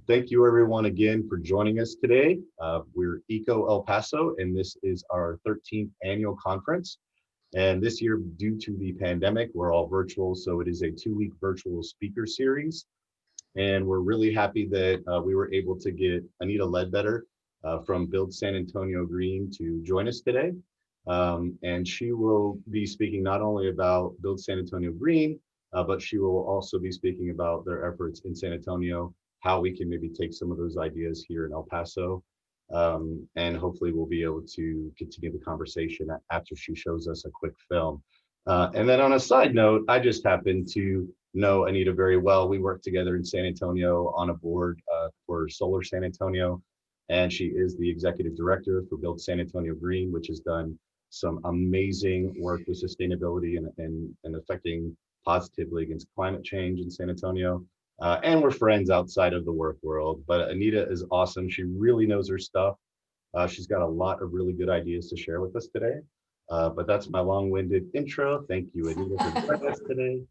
Thank you everyone again for joining us today. We're Eco El Paso, and this is our 13th annual conference. And this year, due to the pandemic, we're all virtual, so it is a 2-week virtual speaker series. And we're really happy that we were able to get Anita Ledbetter from Build San Antonio Green to join us today. And she will be speaking not only about Build San Antonio Green, but she will also be speaking about their efforts in San Antonio, how we can maybe take some of those ideas here in El Paso. And hopefully we'll be able to continue the conversation after she shows us a quick film. And then on a side note, I just happen to know Anita very well. We worked together in San Antonio on a board for Solar San Antonio, and she is the executive director for Build San Antonio Green, which has done some amazing work with sustainability and affecting positively against climate change in San Antonio. And we're friends outside of the work world, but Anita is awesome. She really knows her stuff. She's got a lot of really good ideas to share with us today. But that's my long-winded intro. Thank you, Anita, for joining us today.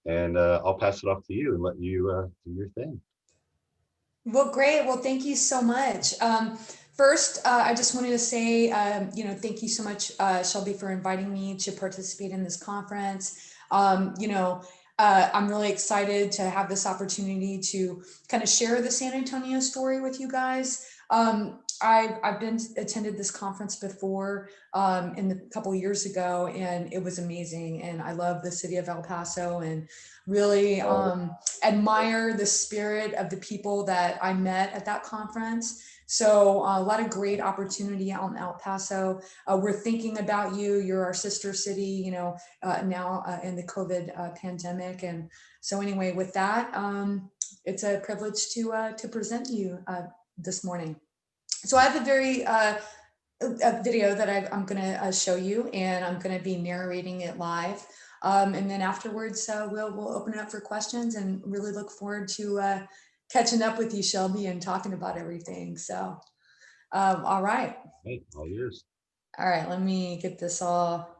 And I'll pass it off to you and let you do your thing. Well, great. Well, thank you so much. First, I just wanted to say, thank you so much, Shelby, for inviting me to participate in this conference. I'm really excited to have this opportunity to kind of share the San Antonio story with you guys. I've attended this conference before in a couple of years ago, and it was amazing. And I love the city of El Paso and really admire the spirit of the people that I met at that conference. So a lot of great opportunity out in El Paso. We're thinking about you. You're our sister city, now in the COVID pandemic. And so anyway, with that, it's a privilege to present to you this morning. So I have a video that I'm going to show you, and I'm going to be narrating it live. And then afterwards, we'll open it up for questions, and really look forward to catching up with you, Shelby, and talking about everything. So, all right. Hey, all yours. All right, let me get this all.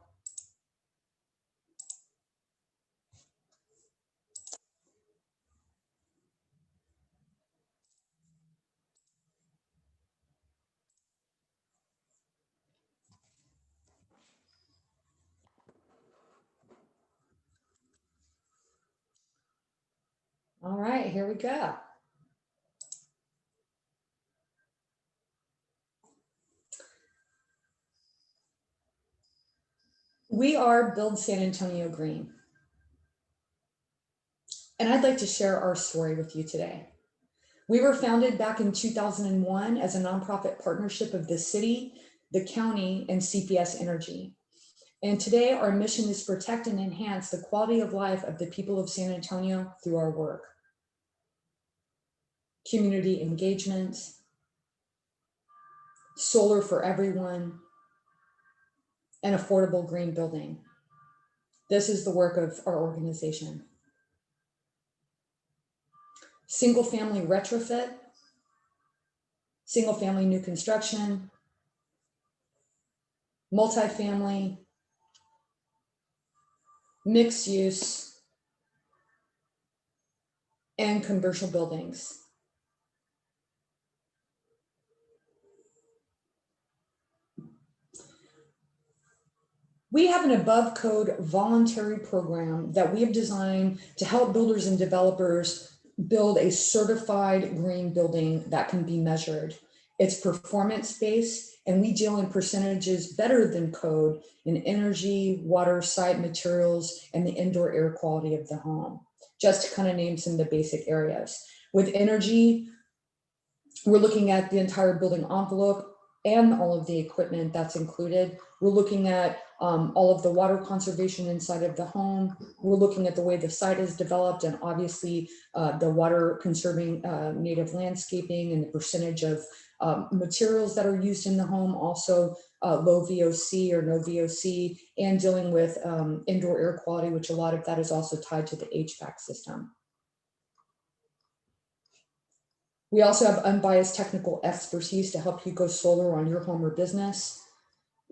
All right, here we go. We are Build San Antonio Green. And I'd like to share our story with you today. We were founded back in 2001 as a nonprofit partnership of the city, the county, and CPS Energy. And today our mission is to protect and enhance the quality of life of the people of San Antonio through our work. Community engagement, solar for everyone, and affordable green building. This is the work of our organization. Single family retrofit, single family new construction, multifamily, mixed use, and commercial buildings. We have an above code voluntary program that we have designed to help builders and developers build a certified green building that can be measured. It's performance-based, and we deal in percentages better than code in energy, water, site materials, and the indoor air quality of the home, just to kind of name some of the basic areas. With energy, we're looking at the entire building envelope and all of the equipment that's included. We're looking at all of the water conservation inside of the home. We're looking at the way the site is developed, and obviously the water conserving native landscaping and the percentage of materials that are used in the home, also low VOC or no VOC, and dealing with indoor air quality, which a lot of that is also tied to the HVAC system. We also have unbiased technical expertise to help you go solar on your home or business.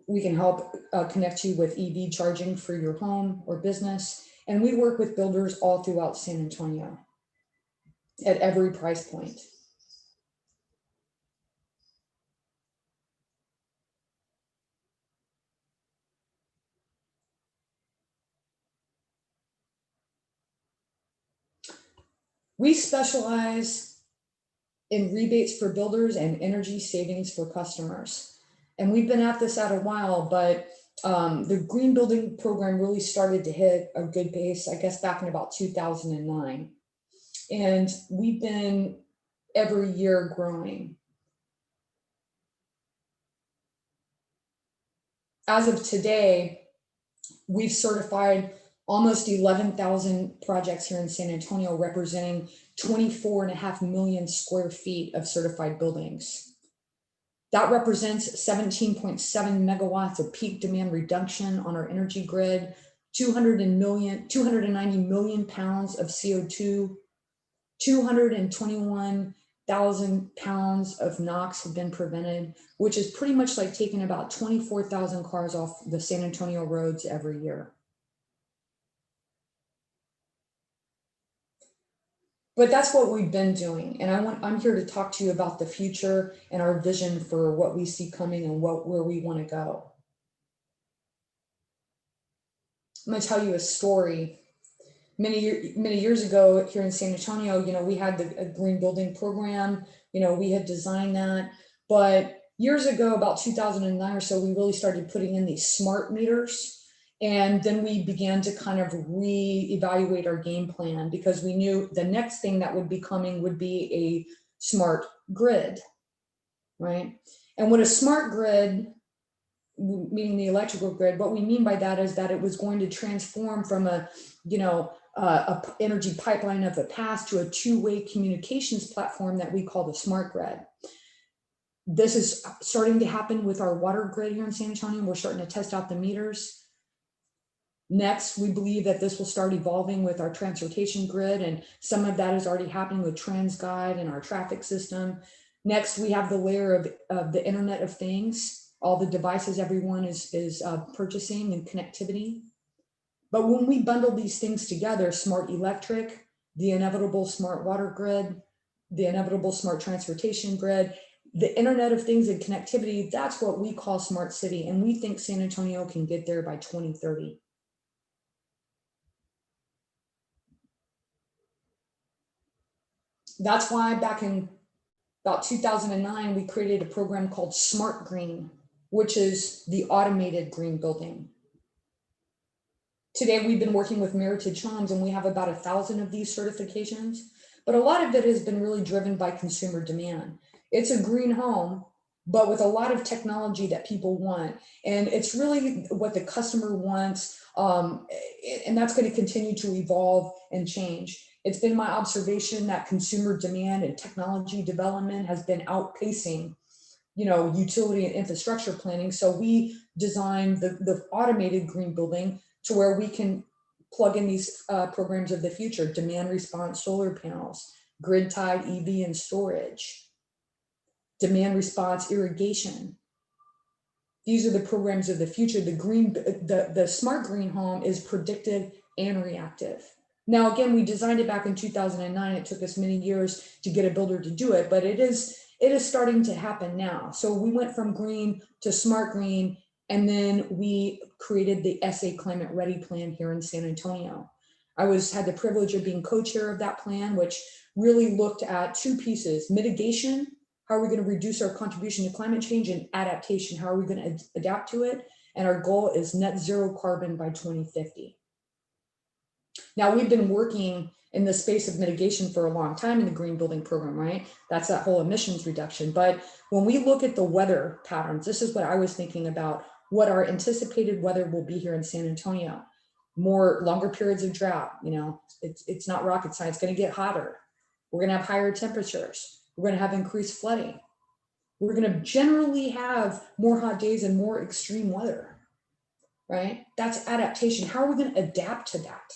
We can help connect you with EV charging for your home or business. And we work with builders all throughout San Antonio at every price point. We specialize in rebates for builders and energy savings for customers. And we've been at this a while, but the green building program really started to hit a good pace, I guess, back in about 2009. And we've been every year growing. As of today, we've certified almost 11,000 projects here in San Antonio, representing 24.5 million square feet of certified buildings. That represents 17.7 megawatts of peak demand reduction on our energy grid, 290 million pounds of CO2, 221,000 pounds of NOx have been prevented, which is pretty much like taking about 24,000 cars off the San Antonio roads every year. But that's what we've been doing. And I'm here to talk to you about the future and our vision for what we see coming and where we want to go. I'm going to tell you a story. Many years ago here in San Antonio, we had a green building program, we had designed that. But years ago, about 2009 or so, we really started putting in these smart meters. And then we began to kind of reevaluate our game plan, because we knew the next thing that would be coming would be a smart grid, right? And what a smart grid, meaning the electrical grid, what we mean by that is that it was going to transform from a energy pipeline of the past to a two-way communications platform that we call the smart grid. This is starting to happen with our water grid here in San Antonio. We're starting to test out the meters. Next, we believe that this will start evolving with our transportation grid, and some of that is already happening with TransGuide and our traffic system. Next, we have the layer of the Internet of Things, all the devices everyone is purchasing, and connectivity. But when we bundle these things together, smart electric, the inevitable smart water grid, the inevitable smart transportation grid, the Internet of Things and connectivity, that's what we call smart city. And we think San Antonio can get there by 2030. That's why back in about 2009, we created a program called Smart Green, which is the automated green building. Today, we've been working with Meritage Homes, and we have about 1,000 of these certifications, but a lot of it has been really driven by consumer demand. It's a green home, but with a lot of technology that people want. And it's really what the customer wants, and that's going to continue to evolve and change. It's been my observation that consumer demand and technology development has been outpacing, utility and infrastructure planning. So we designed the automated green building to where we can plug in these programs of the future: demand response solar panels, grid tied EV and storage, demand response irrigation. These are the programs of the future. The smart green home is predictive and reactive. Now, again, we designed it back in 2009. It took us many years to get a builder to do it, but it is starting to happen now. So we went from green to smart green, and then we created the SA Climate Ready plan here in San Antonio. I had the privilege of being co-chair of that plan, which really looked at two pieces: mitigation, how are we going to reduce our contribution to climate change, and adaptation, how are we going to adapt to it? And our goal is net zero carbon by 2050. Now, we've been working in the space of mitigation for a long time in the green building program, right? That's that whole emissions reduction. But when we look at the weather patterns, this is what I was thinking about, what our anticipated weather will be here in San Antonio. Longer periods of drought, it's not rocket science. It's going to get hotter. We're going to have higher temperatures. We're going to have increased flooding. We're going to generally have more hot days and more extreme weather, right? That's adaptation. How are we going to adapt to that?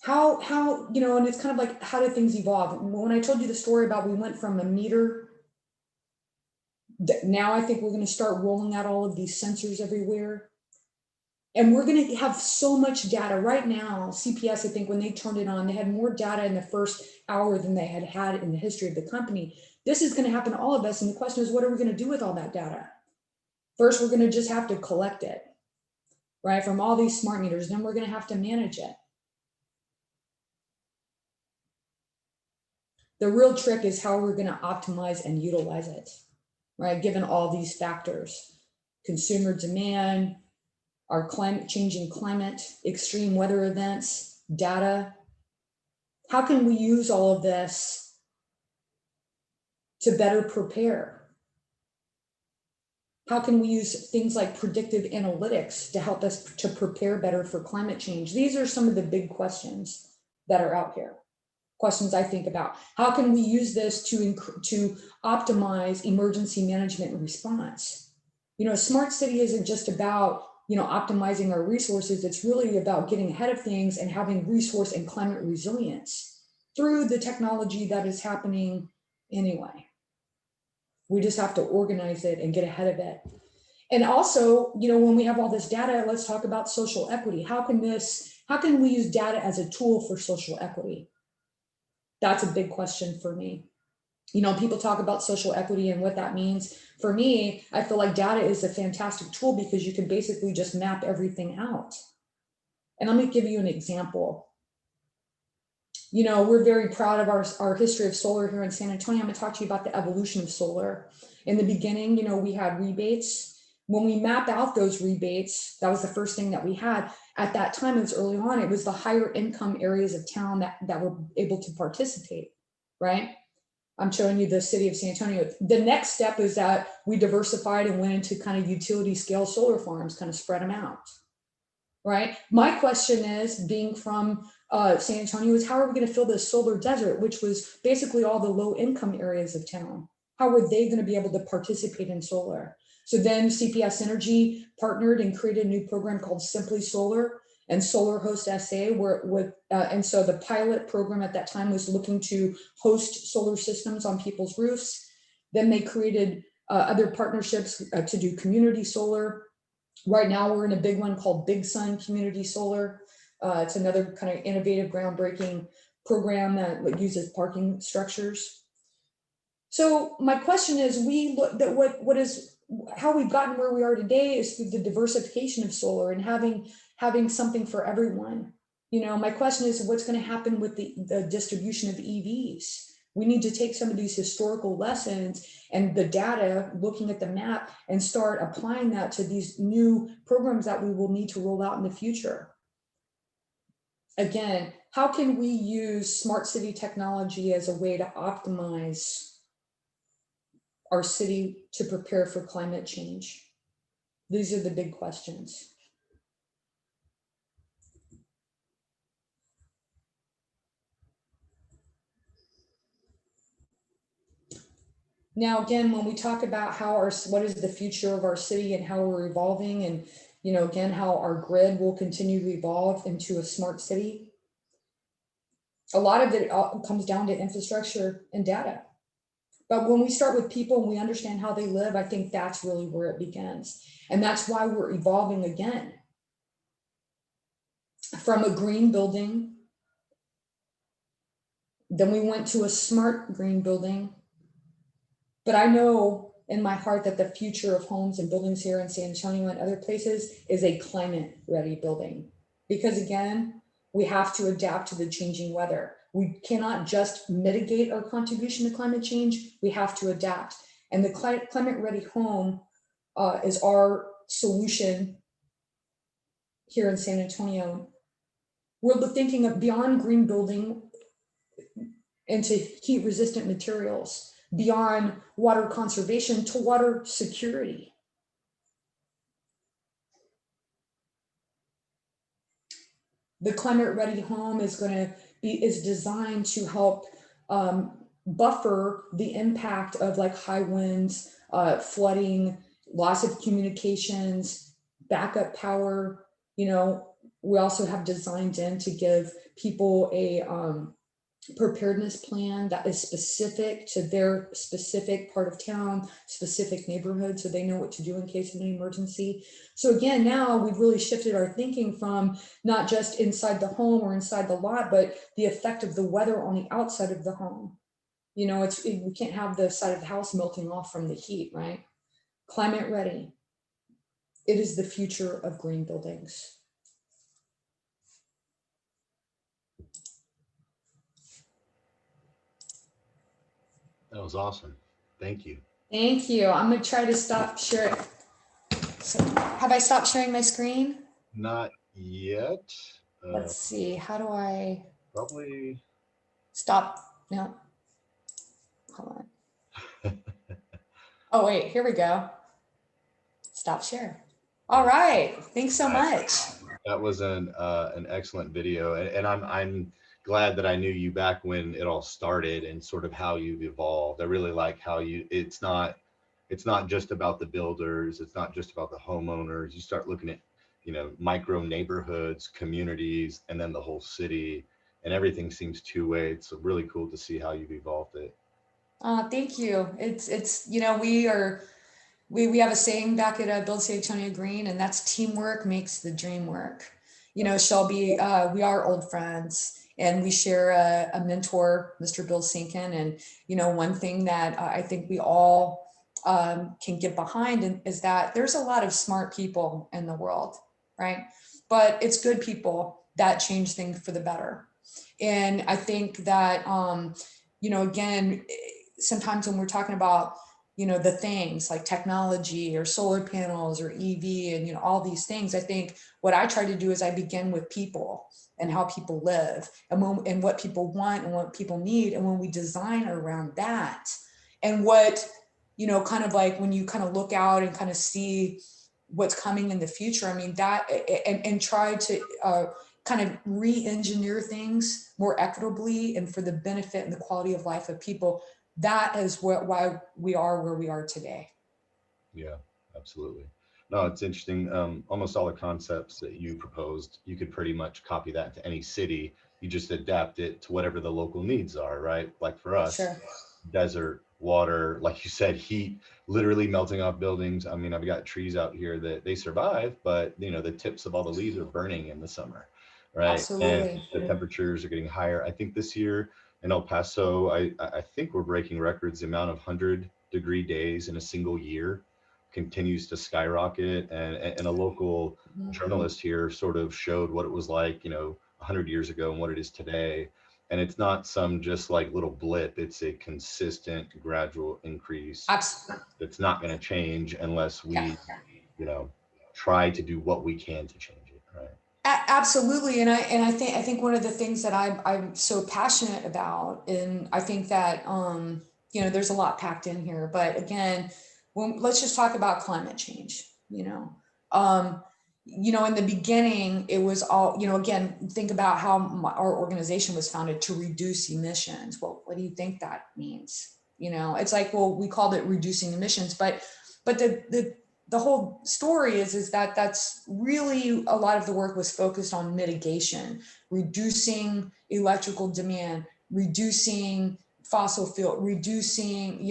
How, and it's kind of like, how do things evolve? When I told you the story about we went from a meter, now I think we're going to start rolling out all of these sensors everywhere. And we're going to have so much data. Right now, CPS, I think when they turned it on, they had more data in the first hour than they had in the history of the company. This is going to happen to all of us. And the question is, what are we going to do with all that data? First, we're going to just have to collect it, right, from all these smart meters. Then we're going to have to manage it. The real trick is how we're going to optimize and utilize it, right? Given all these factors, consumer demand, our changing climate, extreme weather events, data. How can we use all of this to better prepare? How can we use things like predictive analytics to help us to prepare better for climate change? These are some of the big questions that are out here. Questions I think about. How can we use this to optimize emergency management and response? You know, a smart city isn't just about, you know, optimizing our resources. It's really about getting ahead of things and having resource and climate resilience through the technology that is happening anyway. We just have to organize it and get ahead of it. And also, you know, when we have all this data, let's talk about social equity. How can we use data as a tool for social equity? That's a big question for me. You know, people talk about social equity and what that means. For me, I feel like data is a fantastic tool because you can basically just map everything out. And let me give you an example. You know, we're very proud of our history of solar here in San Antonio. I'm going to talk to you about the evolution of solar. In the beginning, you know, we had rebates. When we map out those rebates, that was the first thing that we had. At that time, it was early on, it was the higher income areas of town that were able to participate, right? I'm showing you the city of San Antonio. The next step is that we diversified and went into kind of utility scale solar farms, kind of spread them out, right? My question is, being from San Antonio, is how are we going to fill this solar desert, which was basically all the low income areas of town? How are they going to be able to participate in solar? So then CPS Energy partnered and created a new program called Simply Solar and Solar Host SA, and so the pilot program at that time was looking to host solar systems on people's roofs. Then they created other partnerships to do community solar. Right now, we're in a big one called Big Sun Community Solar. It's another kind of innovative, groundbreaking program that uses parking structures. So my question is, how we've gotten where we are today is through the diversification of solar and having something for everyone. You know, my question is, what's going to happen with the distribution of EVs? We need to take some of these historical lessons and the data, looking at the map, and start applying that to these new programs that we will need to roll out in the future. Again, how can we use smart city technology as a way to optimize our city to prepare for climate change? These are the big questions. Now, again, when we talk about what is the future of our city and how we're evolving, and, you know, again, how our grid will continue to evolve into a smart city, a lot of it comes down to infrastructure and data. But when we start with people and we understand how they live, I think that's really where it begins. And that's why we're evolving again from a green building. Then we went to a smart green building. But I know in my heart that the future of homes and buildings here in San Antonio and other places is a climate ready building. Because again, we have to adapt to the changing weather. We cannot just mitigate our contribution to climate change, we have to adapt. And the climate ready home is our solution here in San Antonio. We're thinking of beyond green building into heat resistant materials, beyond water conservation to water security. The climate ready home is designed to help buffer the impact of like high winds, flooding, loss of communications, backup power. You know, we also have designed in to give people a preparedness plan that is specific to their specific part of town, specific neighborhood, so they know what to do in case of an emergency. So again, now we've really shifted our thinking from not just inside the home or inside the lot, but the effect of the weather on the outside of the home. You know, we can't have the side of the house melting off from the heat, right? Climate ready. It is the future of green buildings. That was awesome. Thank you. Thank you. I'm gonna try to stop sharing. So, have I stopped sharing my screen? Not yet. Uh, Let's see. How do I Probably. stop? No, hold on. Oh, wait, here we go. Stop share. All right. Thanks so much. That was an excellent video, and I'm glad that I knew you back when it all started and sort of how you've evolved. I really like how you. It's not just about the builders. It's not just about the homeowners. You start looking at, micro neighborhoods, communities, and then the whole city, and everything seems two-way. It's really cool to see how you've evolved it. Thank you. We have a saying back at Build SanAntonio Green, and that's teamwork makes the dream work. Shelby, we are old friends, and we share a mentor, Mr. Bill Sinkin. And one thing that I think we all can get behind is that there's a lot of smart people in the world, right? But it's good people that change things for the better. And I think that again, sometimes when we're talking about the things like technology or solar panels or EV and all these things, I think what I try to do is I begin with people and how people live and what people want and what people need, and when we design around that, and what kind of like when you kind of look out and kind of see what's coming in the future, I mean that, and try to kind of re-engineer things more equitably and for the benefit and the quality of life of people. That is why we are where we are today. Yeah, absolutely. No, it's interesting. Almost all the concepts that you proposed, you could pretty much copy that to any city. You just adapt it to whatever the local needs are, right? Like for us, Sure. desert, water, like you said, heat, literally melting off buildings. I mean, I've got trees out here that they survive, but the tips of all the leaves are burning in the summer, right? And Absolutely. the temperatures are getting higher. I think this year in El Paso, I think we're breaking records. The amount of 100-degree days in a single year continues to skyrocket. And a local journalist here sort of showed what it was like, 100 years ago and what it is today. And it's not some just like little blip, it's a consistent, gradual increase Absolutely. that's not going to change unless Yeah. we, you know, try to do what we can to change it. Right. Absolutely, and I think one of the things that I'm so passionate about, and I think that there's a lot packed in here, but again, let's just talk about climate change. Um, in the beginning, it was all again. Think about how our organization was founded to reduce emissions. Well, what do you think that means? It's like, well, we called it reducing emissions, but the whole story is that that's really a lot of the work was focused on mitigation, reducing electrical demand, reducing fossil fuel, reducing,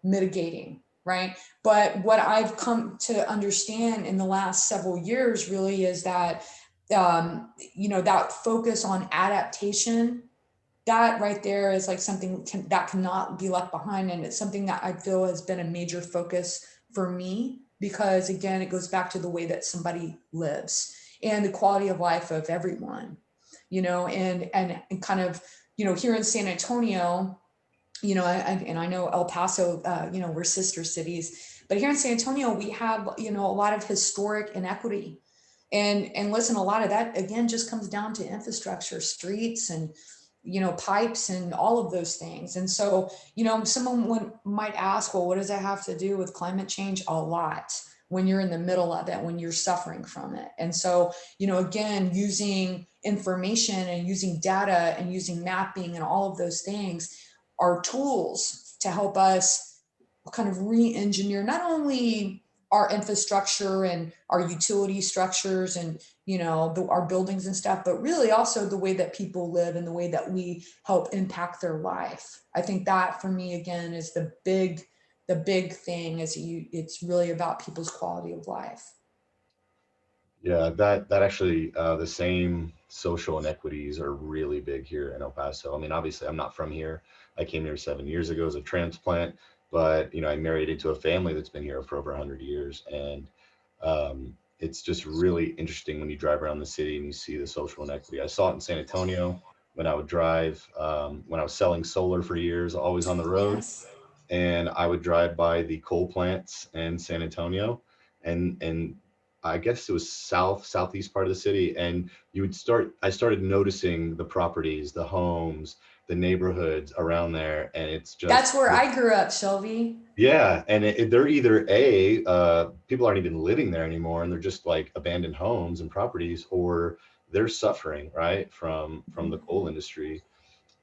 mitigating, right? But what I've come to understand in the last several years really is that that focus on adaptation, that right there is like something that cannot be left behind. And it's something that I feel has been a major focus for me, because again, it goes back to the way that somebody lives and the quality of life of everyone, and kind of, here in San Antonio, and I know El Paso, we're sister cities, but here in San Antonio, we have, a lot of historic inequity. And listen, a lot of that again just comes down to infrastructure, streets and pipes and all of those things. And so, someone might ask, well, what does that have to do with climate change? A lot, when you're in the middle of it, when you're suffering from it. And so, again, using information and using data and using mapping and all of those things are tools to help us kind of re-engineer not only our infrastructure and our utility structures and our buildings and stuff, but really also the way that people live and the way that we help impact their life. I think that for me again is the big thing, is it's really about people's quality of life. Yeah, that actually, the same social inequities are really big here in El Paso. I mean, obviously, I'm not from here. I came here 7 years ago as a transplant, but I married into a family that's been here for over 100 years, and it's just really interesting when you drive around the city and you see the social inequity. I saw it in San Antonio when I would drive, when I was selling solar for years, always on the road. Yes. and I would drive by the coal plants in San Antonio, and I guess it was southeast part of the city, and I started noticing the properties, the homes, the neighborhoods around there, and it's just That's where I grew up, Shelby. yeah, and they're either people aren't even living there anymore, and they're just like abandoned homes and properties, or they're suffering, right, from the coal industry.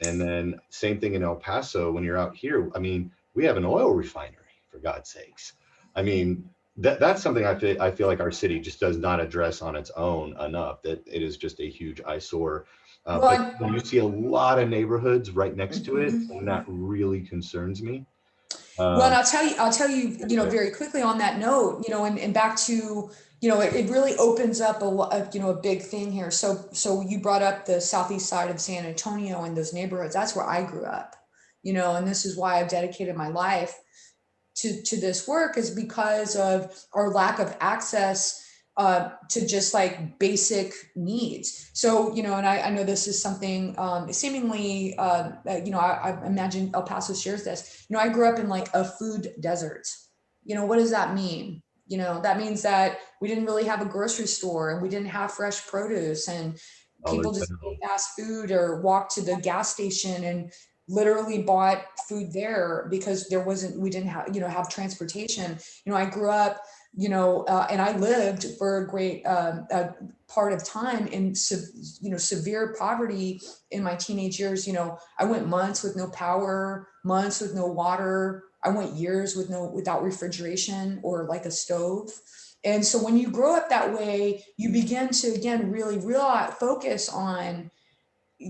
And then same thing in El Paso when you're out here. I mean, we have an oil refinery, for God's sakes. I mean, that's something I feel like our city just does not address on its own enough. That it is just a huge eyesore. But Well, you see a lot of neighborhoods right next to it, mhm. and that really concerns me. Well, and Um, I'll tell you, very quickly on that note, and back to, it really opens up a big thing here. So you brought up the southeast side of San Antonio and those neighborhoods. That's where I grew up, and this is why I've dedicated my life to this work, is because of our lack of access to just like basic needs. So, and I know this is something seemingly, I imagine El Paso shares this. I grew up in like a food desert. What does that mean? That means that we didn't really have a grocery store, and we didn't have fresh produce, and Dollar people just ate General. fast food or walked to the gas station and literally bought food there, because we didn't have transportation. I grew up, and I lived for a great part of time in severe poverty in my teenage years. I went months with no power, months with no water. I went years without refrigeration or like a stove. And so when you grow up that way, you begin to again really focus on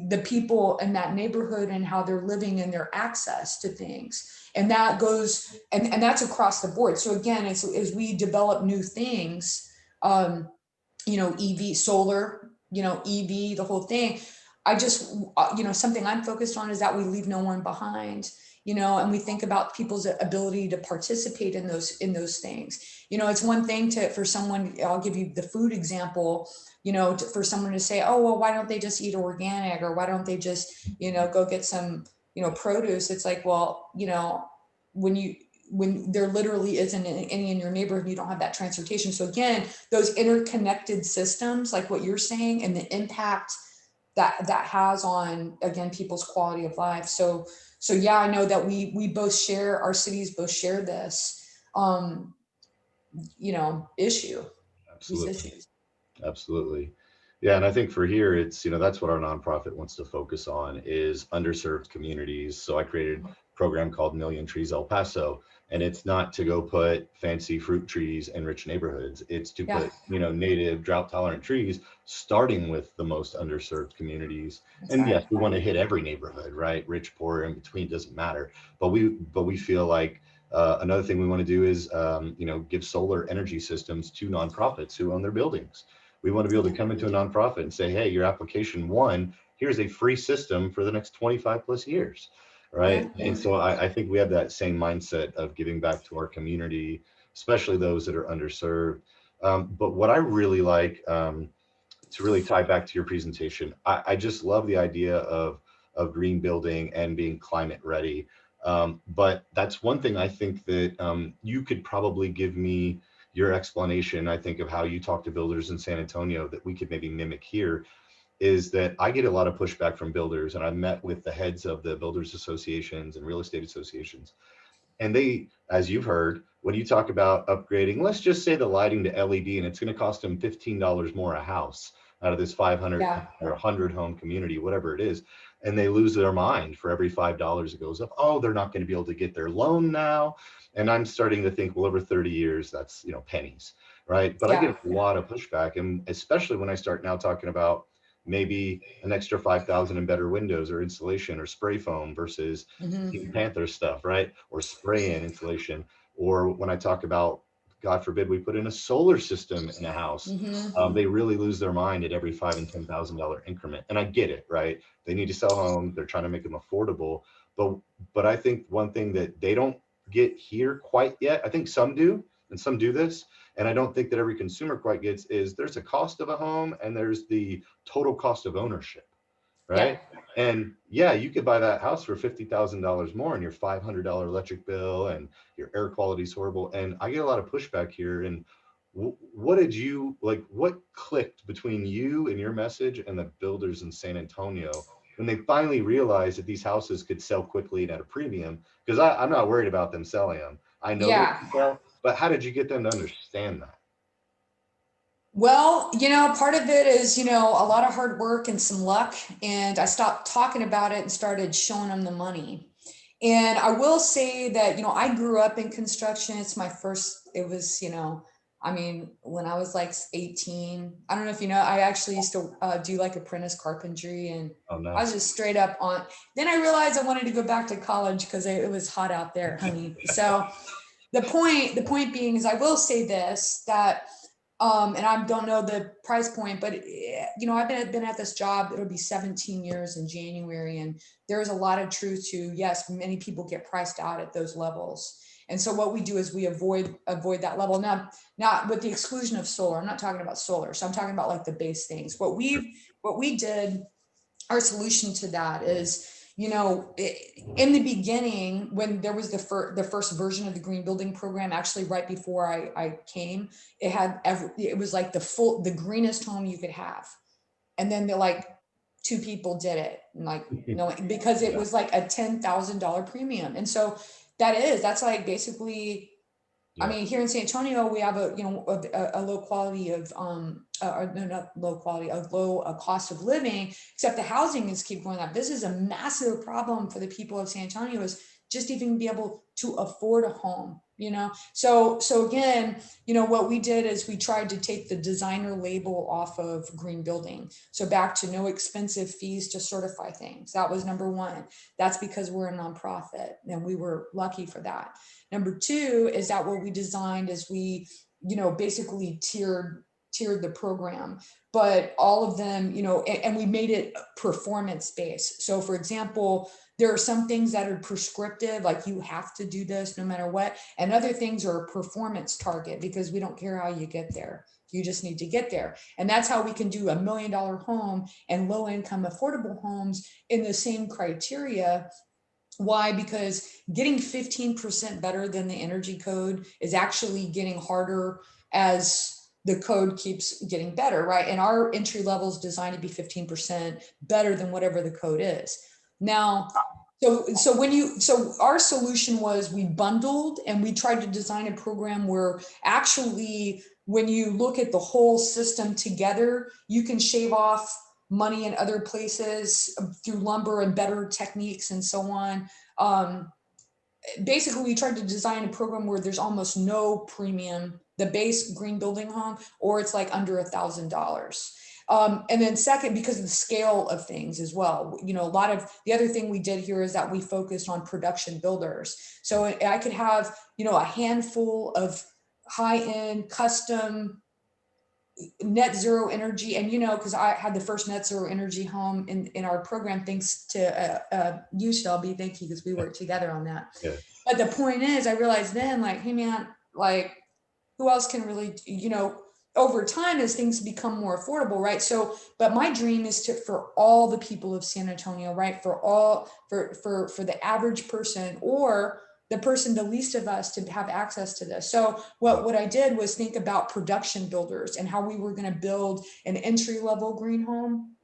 the people in that neighborhood and how they're living and their access to things. And that goes, and that's across the board. So again, as we develop new things, EV, solar, EV, the whole thing, I just, something I'm focused on is that we leave no one behind, and we think about people's ability to participate in those things. It's one thing for someone, I'll give you the food example, for someone to say, oh, well, why don't they just eat organic, or why don't they just, go get some, produce? It's like, well, when there literally isn't any in your neighborhood, you don't have that transportation. So again, those interconnected systems, like what you're saying, and the impact that has on, again, people's quality of life. So yeah, I know that we both share, our cities both share this, issue, these Absolutely. issues. Absolutely. Yeah, and I think for here, it's, that's what our nonprofit wants to focus on is underserved communities. So I created a program called Million Trees El Paso, and it's not to go put fancy fruit trees in rich neighborhoods. It's to Yeah, put, native drought tolerant trees, starting with the most underserved communities. that's And yes, right. we want to hit every neighborhood, right? Rich, poor, in between, doesn't matter. But we feel like another thing we want to do is, give solar energy systems to nonprofits who own their buildings. We want to be able to come into a nonprofit and say, hey, your application won. Here's a free system for the next 25 plus years. Yeah. Right. And so I think we have that same mindset of giving back to our community, especially those that are underserved. But what I really like, to really tie back to your presentation, I just love the idea of green building and being climate ready. But that's one thing I think that you could probably give me your explanation, I think, of how you talk to builders in San Antonio that we could maybe mimic here, is that I get a lot of pushback from builders, and I've met with the heads of the builders associations and real estate associations. And they, as you've heard, when you talk about upgrading, let's just say the lighting to LED, and it's going to cost them $15 more a house out of this 500 Yeah. or 100 home community, whatever it is. And they lose their mind for every $5 it goes up. Oh, they're not going to be able to get their loan now. And I'm starting to think, well, over 30 years, that's, pennies, right? But I get Yeah. a lot of pushback. And especially when I start now talking about maybe an extra 5,000 in better windows or insulation or spray foam versus Pink Hmm. Panther stuff, right? Or spray in insulation. Or when I talk about, God forbid, we put in a solar system in a house, Hmm. they really lose their mind at every $5,000 and $10,000 increment. And I get it, right? They need to sell homes. They're trying to make them affordable. But I think one thing that they don't get here quite yet, I think some do, and some do this, and I don't think that every consumer quite gets, is there's a cost of a home and there's the total cost of ownership. right? And yeah, you could buy that house for $50,000 more and your $500 electric bill and your air quality is horrible. And I get a lot of pushback here. And what did you like? What clicked between you and your message and the builders in San Antonio when they finally realized that these houses could sell quickly and at a premium? Because I'm not worried about them selling them. I know they Yeah. can sell, but how did you get them to understand that? Well, part of it is, a lot of hard work and some luck. And I stopped talking about it and started showing them the money. And I will say that, I grew up in construction. It's my first, it was, I mean, when I was like 18, I don't know if you know, I actually used to do like apprentice carpentry, and Oh I no. was just straight up on. Then I realized I wanted to go back to college because it was hot out there, honey. So the point being is, I will say this, that and I don't know the price point, but I've been at this job. It'll be 17 years in January, and there is a lot of truth to, yes, many people get priced out at those levels. And so what we do is we avoid that level. Now, not with the exclusion of solar. I'm not talking about solar. So I'm talking about like the base things. What we did, our solution to that is, in the beginning, when there was the first version of the green building program, actually right before I came, it was like the greenest home you could have. And then they're like, two people did it, and like, no, because it Yeah. was like a $10,000 premium. And so that's like basically, I Yeah. mean, here in San Antonio, we have a low quality of or no, not low quality, a low cost of living. Except the housing is keep going up. This is a massive problem for the people of San Antonio, is just even be able to afford a home. So again, what we did is we tried to take the designer label off of green building. So back to no expensive fees to certify things. That was number one. That's because we're a nonprofit, and we were lucky for that. Number two is that what we designed is we, basically tiered the program, but all of them, and we made it performance based. So for example, there are some things that are prescriptive, like you have to do this no matter what. And other things are a performance target, because we don't care how you get there. You just need to get there. And that's how we can do $1 million home and low income affordable homes in the same criteria. Why? Because getting 15% better than the energy code is actually getting harder as the code keeps getting better, right? And our entry level is designed to be 15% better than whatever the code is. Now, so our solution was, we bundled and we tried to design a program where actually, when you look at the whole system together, you can shave off money in other places through lumber and better techniques and so on. Um, Basically, we tried to design a program where there's almost no premium, the base green building home, or it's like under $1,000. And then second, because of the scale of things as well, a lot of the other thing we did here is that we focused on production builders. So I could have, a handful of high-end custom net zero energy. And because I had the first net zero energy home in our program, thanks to you, Shelby. Thank you, because we worked together on that. Yeah. But the point is, I realized then, like, hey man, like, who else can really, over time, as things become more affordable, right? So, but my dream is for all the people of San Antonio, right? For the average person, or the person, the least of us, to have access to this. So what I did was think about production builders and how we were going to build an entry level green home,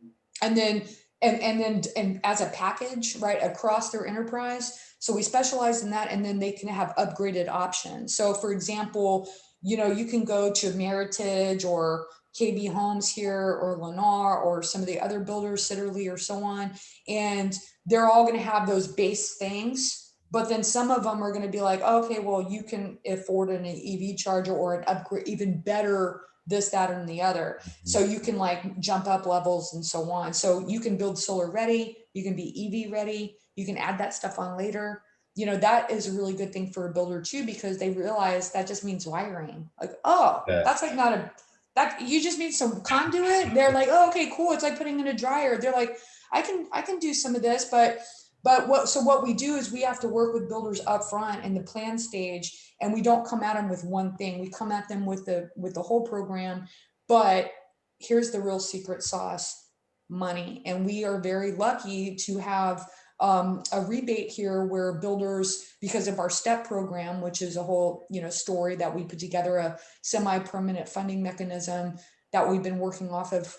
and then and as a package, right, across their enterprise. So we specialize in that, and then they can have upgraded options. So for example, you can go to Meritage or KB Homes here, or Lennar, or some of the other builders, Sitterly, or so on, and they're all going to have those base things. But then some of them are going to be like, oh, okay, well, you can afford an EV charger or an upgrade, even better this, that, and the other. So you can like jump up levels and so on. So you can build solar ready, you can be EV ready, you can add that stuff on later. That is a really good thing for a builder too, because they realize that just means wiring. Like, oh, Yeah. that's like not a, that you just need some conduit. They're like, oh, okay, cool. It's like putting in a dryer. They're like, I can do some of this, but what we do is we have to work with builders up front in the plan stage, and we don't come at them with one thing. We come at them with the whole program. But here's the real secret sauce. money. And we are very lucky to have a rebate here where builders, because of our STEP program, which is a whole, story that we put together, a semi-permanent funding mechanism that we've been working off of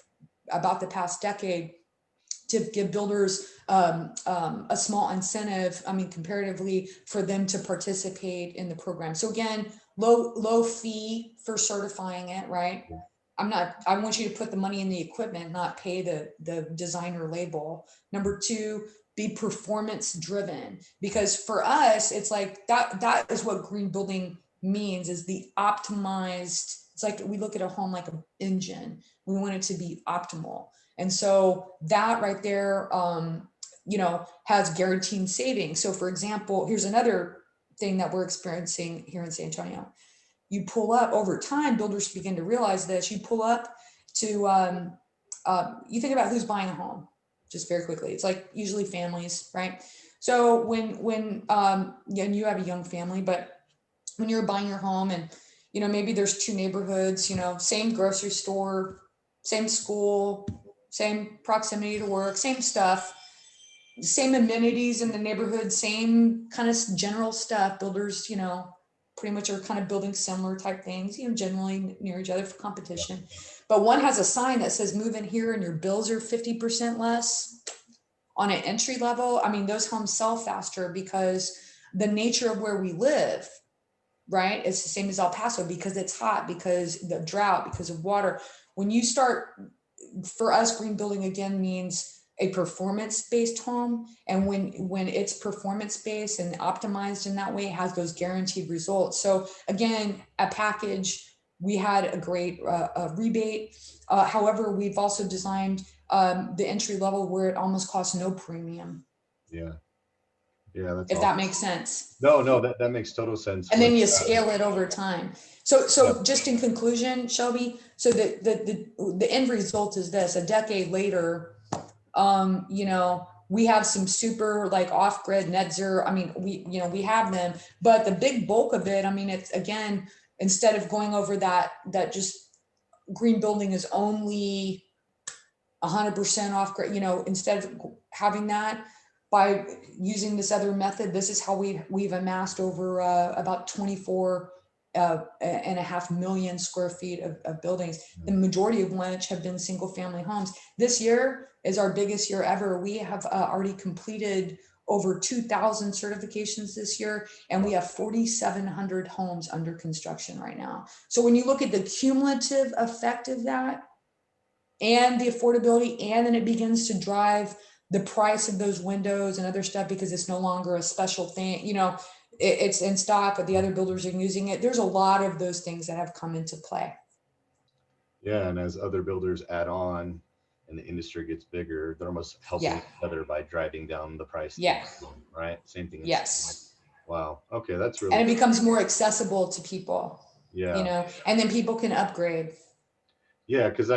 about the past decade, to give builders a small incentive, comparatively, for them to participate in the program. So again, low fee for certifying it, right? I want you to put the money in the equipment, not pay the designer label. Number two, be performance driven, because for us, it's like that is what green building means, is the optimized. It's like we look at a home like an engine. We want it to be optimal. And so that right there, has guaranteed savings. So for example, here's another thing that we're experiencing here in San Antonio. You pull up over time, builders begin to realize this. You pull up to, you think about who's buying a home, just very quickly. It's like usually families, right? So when and you have a young family, but when you're buying your home and, maybe there's two neighborhoods, same grocery store, same school, same proximity to work, same stuff, same amenities in the neighborhood, same kind of general stuff. Builders, pretty much are kind of building similar type things, generally near each other for competition. But one has a sign that says move in here and your bills are 50% less on an entry level. Those homes sell faster because the nature of where we live, right? It's the same as El Paso, because it's hot, because the drought, because of water. When you start, for us, green building again means a performance-based home. And when it's performance-based and optimized in that way, it has those guaranteed results. So again, a package, we had a great rebate. However, we've also designed the entry level where it almost costs no premium. Yeah. Yeah, that's if awesome. that makes sense. No, that makes total sense. And then you scale it over time. So just in conclusion, Shelby, so the end result is this: a decade later, we have some super like off-grid net zero. We have them, but the big bulk of it, it's again, instead of going over that just green building is only 100% off-grid, instead of having that, by using this other method, this is how we've amassed over about 24.5 million square feet of buildings, the majority of which have been single family homes. This year is our biggest year ever. We have already completed over 2,000 certifications this year, and we have 4,700 homes under construction right now. So when you look at the cumulative effect of that and the affordability, and then it begins to drive the price of those windows and other stuff, because it's no longer a special thing, it's in stock, but the other builders are using it. There's a lot of those things that have come into play. Yeah, and as other builders add on and the industry gets bigger, they're almost helping each other by driving down the price. Yeah. Right. Same thing. Yes. Wow. Okay, that's really. And it becomes more accessible to people. Yeah. And then people can upgrade. Yeah, because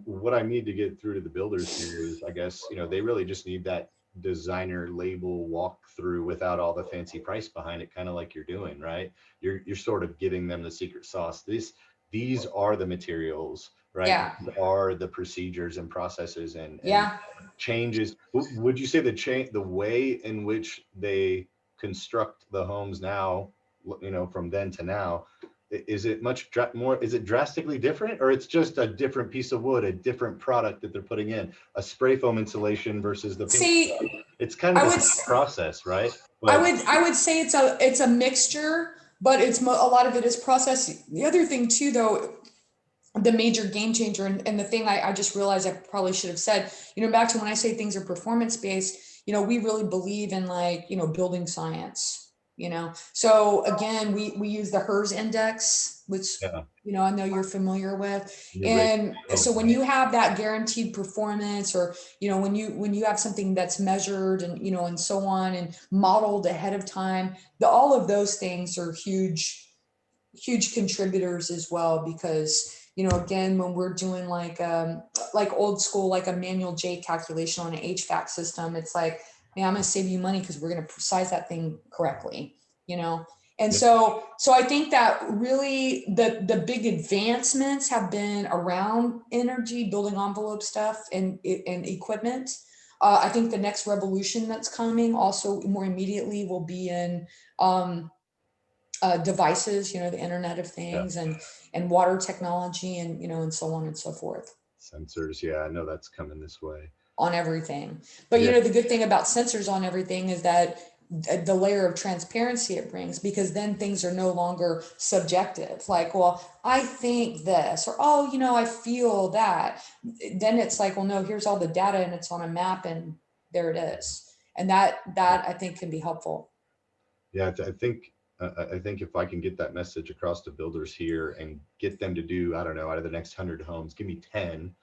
what I need to get through to the builders here is, I guess, they really just need that designer label walkthrough without all the fancy price behind it, kind of like you're doing, right? You're sort of giving them the secret sauce. These are the materials, right? Yeah. These are the procedures and processes and yeah. changes. Would you say the way in which they construct the homes now, from then to now, is it much more, is it drastically different, or it's just a different piece of wood, a different product that they're putting in, a spray foam insulation versus the paint? It's kind of a process, right? But I would say it's a mixture, but a lot of it is process. The other thing too, though, the major game changer, and the thing I just realized I probably should have said, back to when I say things are performance based, we really believe in building science. So again, we use the HERS index, which I know you're familiar with. And so when you have that guaranteed performance, or when you have something that's measured and and so on and modeled ahead of time, all of those things are huge contributors as well, because again, when we're doing like old school, like a manual J calculation on an HVAC system, it's like, man, I'm going to save you money because we're going to size that thing correctly, and And so I think that really the big advancements have been around energy, building envelope stuff and equipment. I think the next revolution that's coming also more immediately will be in devices, the Internet of Things and water technology and, and so on and so forth. Sensors. Yeah, I know that's coming this way. On everything. But, the good thing about sensors on everything is that the layer of transparency it brings, because then things are no longer subjective. Like, well, I think this, or, oh, I feel that. Then it's like, well, no, here's all the data and it's on a map and there it is. And that I think can be helpful. Yeah, I think if I can get that message across to builders here and get them to do, I don't know, out of the next 100 homes, give me 10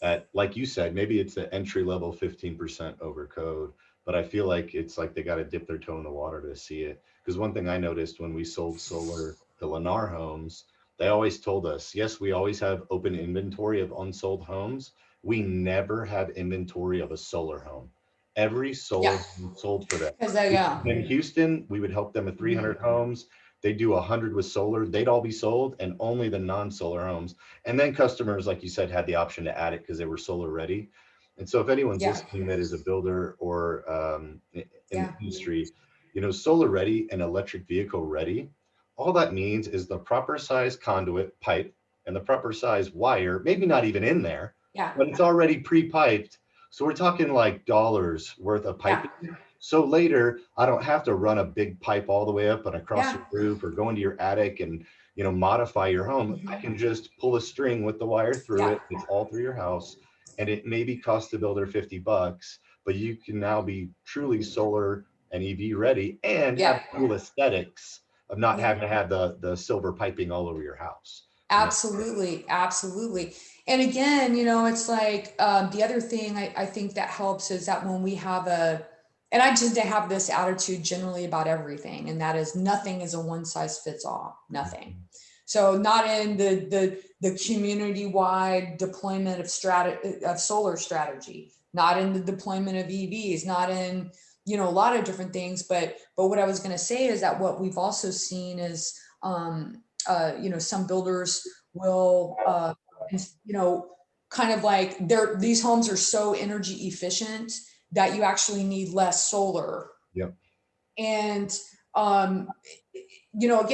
at, like you said, maybe it's the entry level 15% over code, but I feel like it's like they got to dip their toe in the water to see it. Because one thing I noticed when we sold solar to Lennar Homes, they always told us, yes, we always have open inventory of unsold homes. We never have inventory of a solar home. Every solar home sold for that. In Houston, we would help them with 300 homes. They do 100 with solar, they'd all be sold, and only the non-solar homes. And then customers, like you said, had the option to add it because they were solar ready. And so if anyone's listening that is a builder or in the industry, solar ready and electric vehicle ready, all that means is the proper size conduit pipe and the proper size wire, maybe not even in there, but it's already pre-piped. So we're talking like dollars worth of piping. So later, I don't have to run a big pipe all the way up and across your roof or go into your attic and, modify your home. I can just pull a string with the wire through it. It's all through your house. And it maybe costs the builder $50, but you can now be truly solar and EV ready and have cool aesthetics of not having to have the silver piping all over your house. Absolutely. Absolutely. And again, it's like the other thing I think that helps is that when we have and I tend to have this attitude generally about everything, and that is nothing is a one size fits all, nothing. So not in the community-wide deployment of solar strategy, not in the deployment of EVs, not in, a lot of different things. But what I was going to say is that what we've also seen is, some builders will, kind of like these homes are so energy efficient that you actually need less solar. And, again,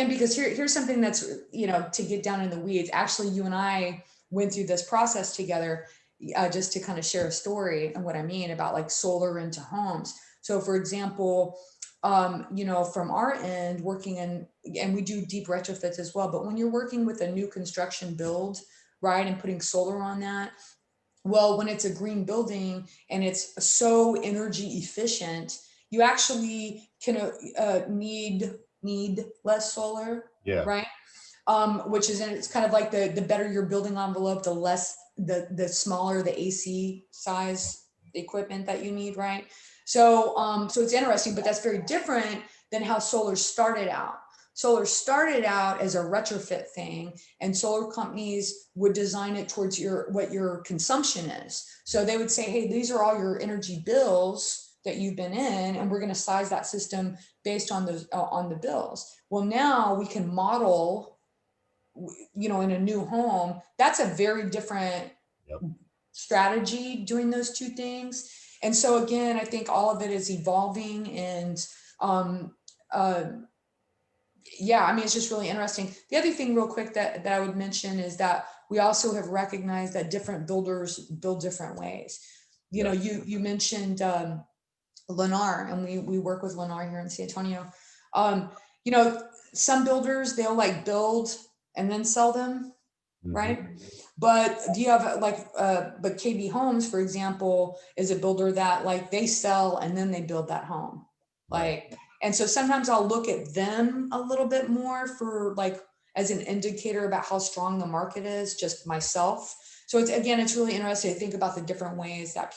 because here's something that's, to get down in the weeds. Actually, you and I went through this process together, just to kind of share a story and what I mean about like solar into homes. So for example, from our end, working and we do deep retrofits as well, but when you're working with a new construction build, right, and putting solar on that, well, when it's a green building and it's so energy efficient, you actually can need less solar, right? Which is, and it's kind of like the better your building envelope, the smaller the AC size equipment that you need, right? So it's interesting, but that's very different than how solar started out. Solar started out as a retrofit thing, and solar companies would design it towards what your consumption is. So they would say, hey, these are all your energy bills that you've been in, and we're going to size that system based on those on the bills. Well, now we can model, in a new home. That's a very different strategy, doing those two things. And so again, I think all of it is evolving, and it's just really interesting. The other thing real quick that I would mention is that we also have recognized that different builders build different ways. You mentioned Lennar, and we work with Lennar here in San Antonio. Some builders, they'll like build and then sell them, right? But do you have but KB Homes, for example, is a builder that like they sell and then they build that home. And so sometimes I'll look at them a little bit more for like as an indicator about how strong the market is, just myself. So it's really interesting to think about the different ways that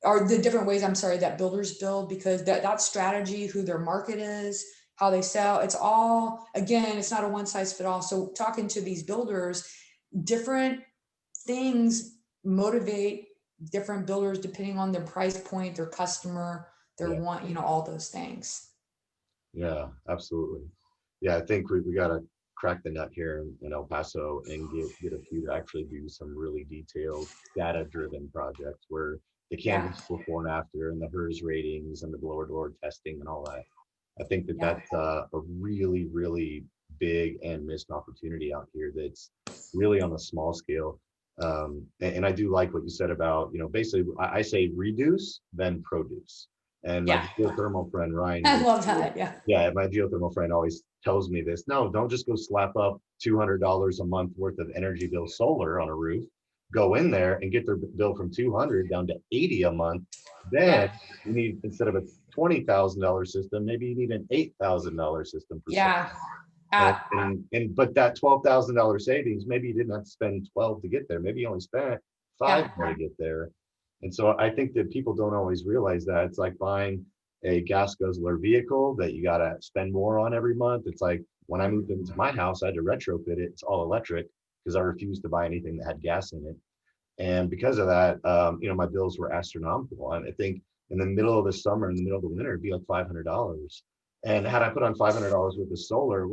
that builders build, because that strategy, who their market is, how they sell, it's all, again, it's not a one size fit all. So talking to these builders, different things motivate different builders depending on their price point, their customer, their want, all those things. Yeah, absolutely. Yeah, I think we got to crack the nut here in El Paso and get a few to actually do some really detailed data-driven projects where they can Yeah, do before and after and the HERS ratings and the blower door testing and all that. I think that yeah, that's a really, really big and missed opportunity out here that's really on a small scale. And I do like what you said about, basically I say reduce, then produce. And my yeah. geothermal friend I Ryan, love that. Yeah, yeah, my geothermal friend always tells me this. No, don't just go slap up $200 a month worth of energy bill solar on a roof. Go in there and get their bill from 200 down to 80 a month. Then yeah, you need, instead of a $20,000 system, maybe you need an $8,000 system for solar. yeah. And, Uh, and but that $12,000 savings, maybe you didn't have to spend 12 to get there. Maybe you only spent five yeah, more to get there. And so I think that people don't always realize that it's like buying a gas guzzler vehicle that you got to spend more on every month. It's like when I moved into my house, I had to retrofit it. It's all electric because I refused to buy anything that had gas in it. And because of that, my bills were astronomical. And I think in the middle of the summer, in the middle of the winter, it'd be like $500. And had I put on $500 worth of solar,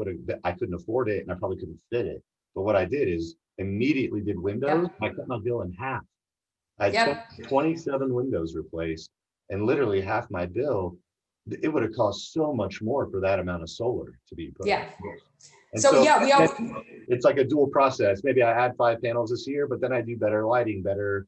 I couldn't afford it, and I probably couldn't fit it. But what I did is immediately did windows. yep, I cut my bill in half. I had yep, 27 windows replaced, and literally half my bill. It would have cost so much more for that amount of solar to be put on. yeah. And So so yeah, we all, it's like a dual process. Maybe I add 5 panels this year, but then I do better lighting, better,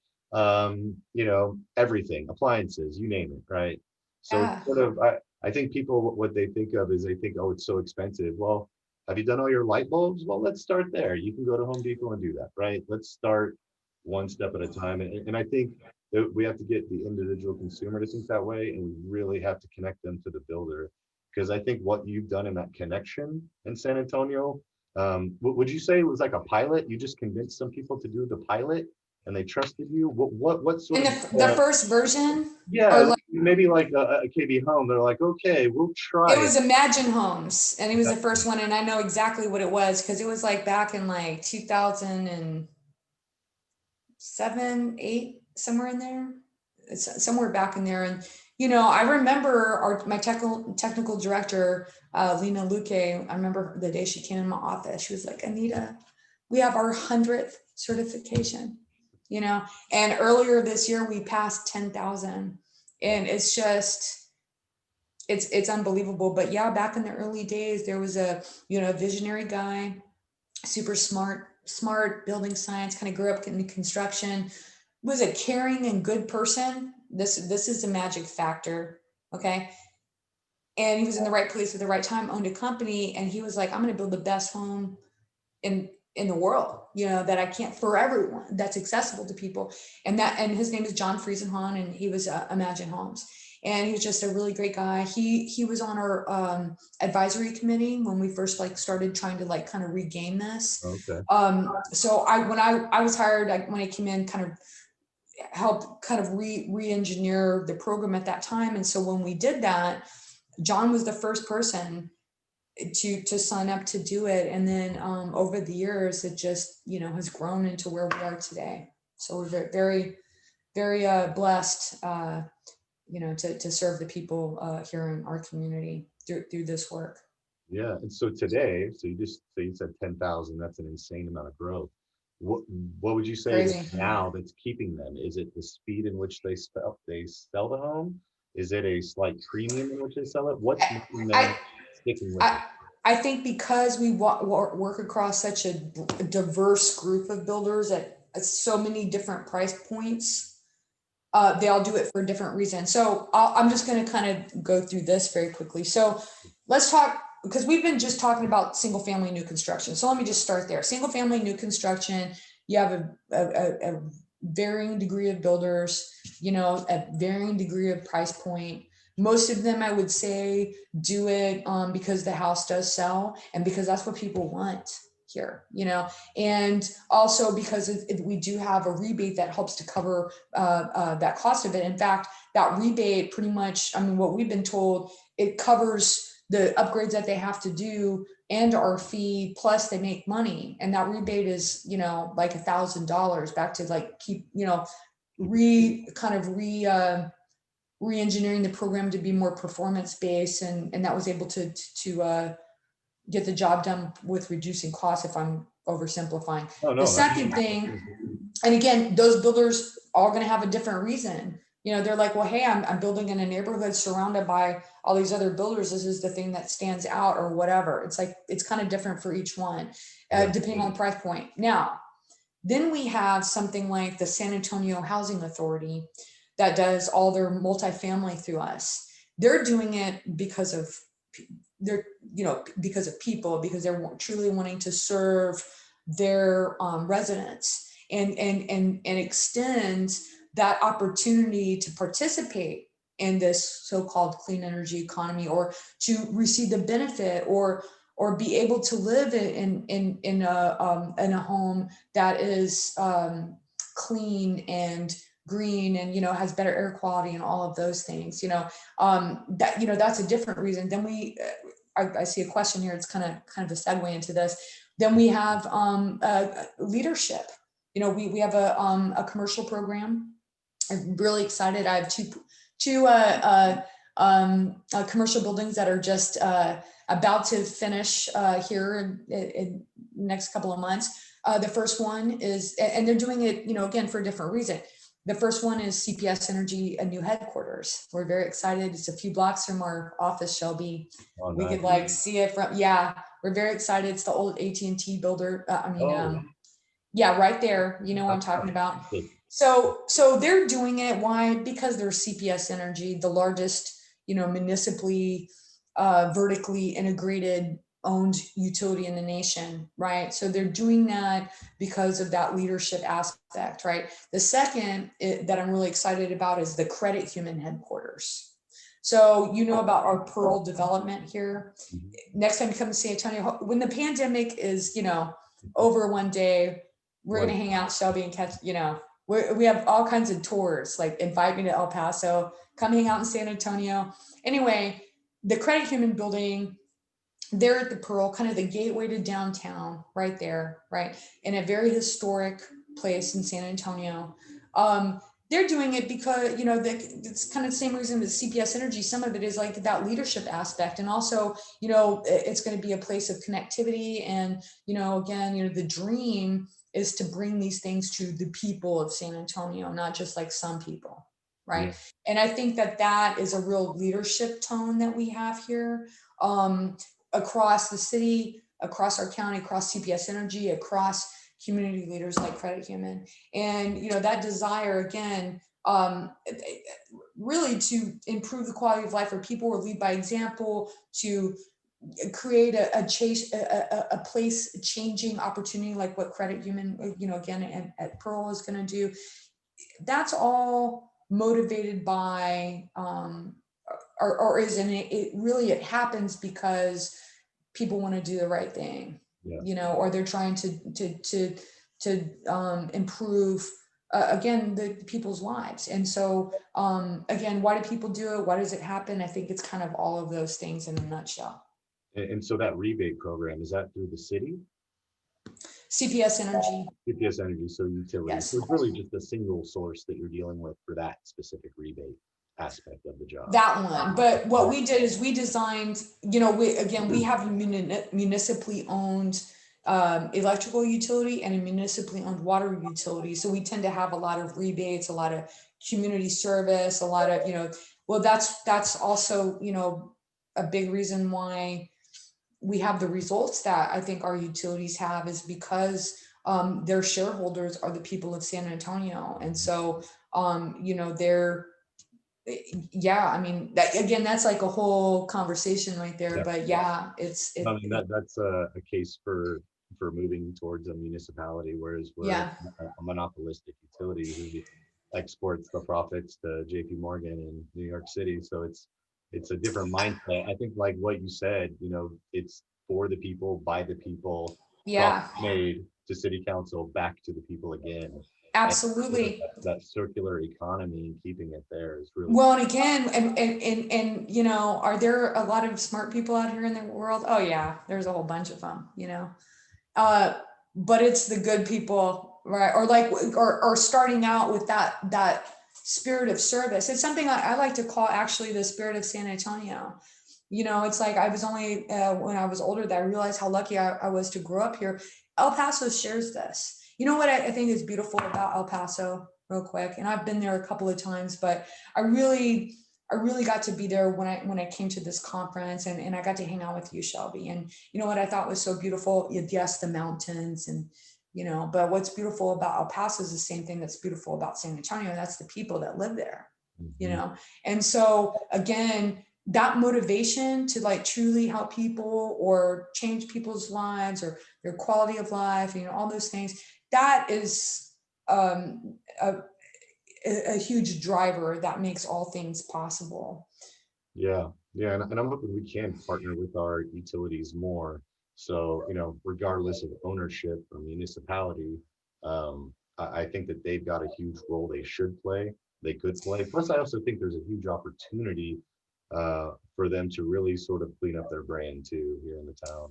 everything, appliances, you name it, right? So it's yeah, sort of, I think people, what they think of is they think, oh, it's so expensive. Well, have you done all your light bulbs? Well, let's start there. You can go to Home Depot and do that, right? Let's start one step at a time. And I think that we have to get the individual consumer to think that way, and we really have to connect them to the builder. Because I think what you've done in that connection in San Antonio, would you say it was like a pilot? You just convinced some people to do the pilot and they trusted you? What in sort of, the first version, yeah, or like like maybe like a KB Home, they're like, okay, we'll try it it. was Imagine Homes, and he was the That- first one, and I know exactly what it was because it was like back in like 2007, 8, somewhere in there. It's somewhere back in there, and I remember my technical director, Lena Luque. I remember the day she came in my office. She was like, "Anita, we have our 100th certification." And earlier this year we passed 10,000, and it's just it's unbelievable. But yeah, back in the early days, there was a visionary guy, super smart building science, kind of grew up in the construction, was a caring and good person. This is the magic factor. Okay. And he was in the right place at the right time, owned a company, and he was like, I'm going to build the best home in the world, that I can't, for everyone, that's accessible to people. And his name is John Friesenhahn, and he was Imagine Homes. And he was just a really great guy. He was on our advisory committee when we first started trying to kind of regain this. Okay. So when I was hired, when I came in, kind of help kind of re-engineer the program at that time. And so when we did that, John was the first person to sign up to do it. And then over the years, it just, has grown into where we are today. So we're very, very, very blessed, to serve the people here in our community through this work. Yeah. And so today, you said 10,000, that's an insane amount of growth. What what would you say that Crazy. now that's keeping them? Is it the speed in which they sell the home? Is it a slight premium in which they sell it? What's making them I, sticking with it? I, I think because we work across such a diverse group of builders at so many different price points, they all do it for a different reason. So I'm just going to kind of go through this very quickly. So let's talk, because we've been just talking about single family new construction. So let me just start there. Single family new construction, you have a varying degree of builders, a varying degree of price point. Most of them, I would say, do it because the house does sell and because that's what people want here, and also because we do have a rebate that helps to cover that cost of it. In fact, that rebate pretty much, I mean, what we've been told, it covers the upgrades that they have to do and our fee, plus they make money. And that rebate is, like $1,000 back to keep, re-engineering the program to be more performance-based, and that was able to get the job done with reducing costs, if I'm oversimplifying. Oh, no, The second thing, and again, those builders are going to have a different reason. They're like, well, hey, I'm building in a neighborhood surrounded by all these other builders. This is the thing that stands out, or whatever. It's like, it's kind of different for each one, depending on the price point. Now, then we have something like the San Antonio Housing Authority that does all their multifamily through us. They're doing it because of people, because they're truly wanting to serve their residents and extend that opportunity to participate in this so-called clean energy economy, or to receive the benefit, or be able to live in a home that is clean and green, and has better air quality and all of those things. That's a different reason. Then I see a question here. It's kind of a segue into this. Then we have leadership. We have a commercial program. I'm really excited. I have two commercial buildings that are just about to finish here in next couple of months. The first one is, and they're doing it, again, for a different reason. The first one is CPS Energy, a new headquarters. We're very excited. It's a few blocks from our office, Shelby. Oh, we nice. could see it from, we're very excited. It's the old AT&T builder. Right there, what I'm talking about. So they're doing it. Why? Because they're CPS Energy, the largest, municipally, vertically integrated owned utility in the nation, right? So they're doing that because of that leadership aspect, right? The second that I'm really excited about is the Credit Human headquarters. So about our Pearl development here. Next time you come to San Antonio, when the pandemic is, over one day, we're going to hang out, Shelby, and catch, we have all kinds of tours, like invite me to El Paso, come hang out in San Antonio. Anyway, the Credit Human building, they're at the Pearl, kind of the gateway to downtown, right there, right? In a very historic place in San Antonio. They're doing it because, it's kind of the same reason that CPS Energy, some of it is like that leadership aspect. And also, it's going to be a place of connectivity. And, again, the dream is to bring these things to the people of San Antonio, not just like some people, right? Yeah. And I think that is a real leadership tone that we have here. Across the city, across our county, across CPS Energy, across community leaders like Credit Human. And, that desire, again, really to improve the quality of life for people, or lead by example, to create a place changing opportunity, like what Credit Human, again, at Pearl is going to do. That's all motivated by, or isn't it? It happens because people want to do the right thing, or they're trying to improve, again, the people's lives. And so, again, why do people do it? Why does it happen? I think it's kind of all of those things in a nutshell. And so that rebate program, is that through the city? CPS Energy. CPS Energy, so utilities. Yes. So it's really just a single source that you're dealing with for that specific rebate aspect of the job. That one. But what we did is we designed, we have a municipally owned electrical utility and a municipally owned water utility. So we tend to have a lot of rebates, a lot of community service, a lot of, that's also, a big reason why we have the results that I think our utilities have, is because their shareholders are the people of San Antonio. And so, they're, that's like a whole conversation right there. But that's a case for moving towards a municipality, whereas we're a monopolistic utility who exports the profits to JP Morgan in New York City. So it's a different mindset. I think, like what you said, it's for the people, by the people, made to city council, back to the people again. Absolutely. That circular economy, and keeping it there is really well. And again, and are there a lot of smart people out here in the world? Oh yeah, there's a whole bunch of them. But it's the good people, right? Or starting out with that spirit of service. It's something I like to call actually the spirit of San Antonio. It's like I was only when I was older that I realized how lucky I was to grow up here. El Paso shares this. You know what I think is beautiful about El Paso, real quick, and I've been there a couple of times, but I really got to be there when I came to this conference, and I got to hang out with you, Shelby. And you know what I thought was so beautiful? Yes, the mountains, and but what's beautiful about El Paso is the same thing that's beautiful about San Antonio, and that's the people that live there. And so again, that motivation to like truly help people or change people's lives or their quality of life, all those things, that is a huge driver that makes all things possible. Yeah, yeah, and I'm hoping we can partner with our utilities more. So, regardless of ownership or municipality, I think that they've got a huge role they should play, they could play. Plus, I also think there's a huge opportunity for them to really sort of clean up their brand too here in the town.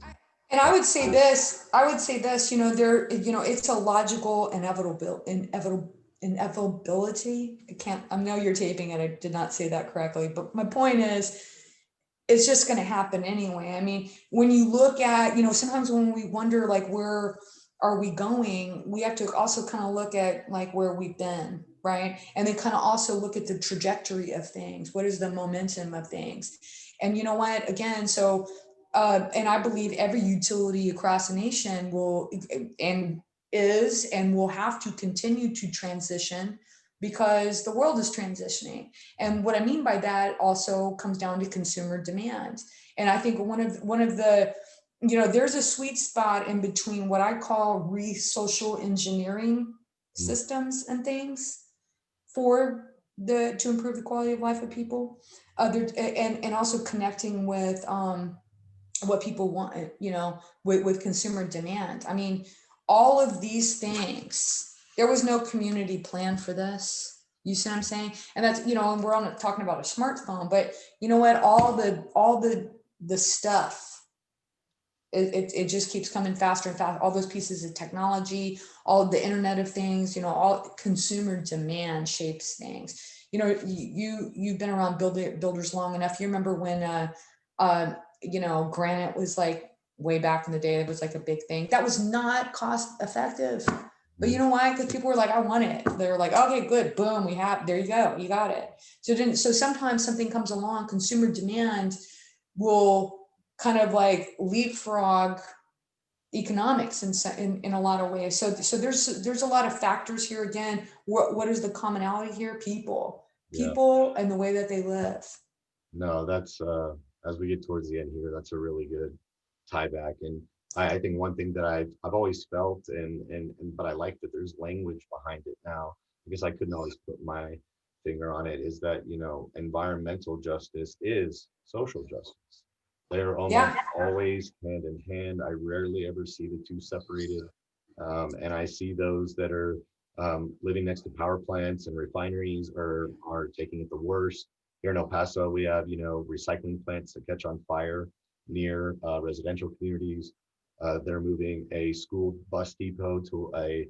And I would say this, it's a logical inevitability. I know you're taping it. I did not say that correctly, but my point is, it's just going to happen anyway. I mean, when you look at, sometimes when we wonder, like, where are we going? We have to also kind of look at like where we've been, right? And then kind of also look at the trajectory of things. What is the momentum of things? And you know what, again, so, and I believe every utility across the nation will and will have to continue to transition because the world is transitioning. And what I mean by that also comes down to consumer demand. And I think one of the, there's a sweet spot in between what I call social engineering systems and things to improve the quality of life of people, and also connecting with what people want, with consumer demand. I mean, all of these things, there was no community plan for this. You see what I'm saying? And that's, and we're on talking about a smartphone, but you know what? All the stuff, it just keeps coming faster and faster. All those pieces of technology, all the Internet of Things, all consumer demand shapes things. You've been around builders long enough. You remember when, granite was like way back in the day, it was like a big thing. That was not cost effective. But you know why? Because people were like, I want it. They were like, okay, good, boom, there you go, you got it. So sometimes something comes along, consumer demand will kind of like leapfrog economics in a lot of ways. So there's a lot of factors here. Again, what is the commonality here? People and the way that they live. No, that's as we get towards the end here, that's a really good tie back. And I think one thing that I've always felt but I like that there's language behind it now, because I couldn't always put my finger on it, is that, environmental justice is social justice. They're almost always hand in hand. I rarely ever see the two separated. And I see those that are living next to power plants and refineries are taking it the worst. Here in El Paso, we have, recycling plants that catch on fire near residential communities. They're moving a school bus depot to a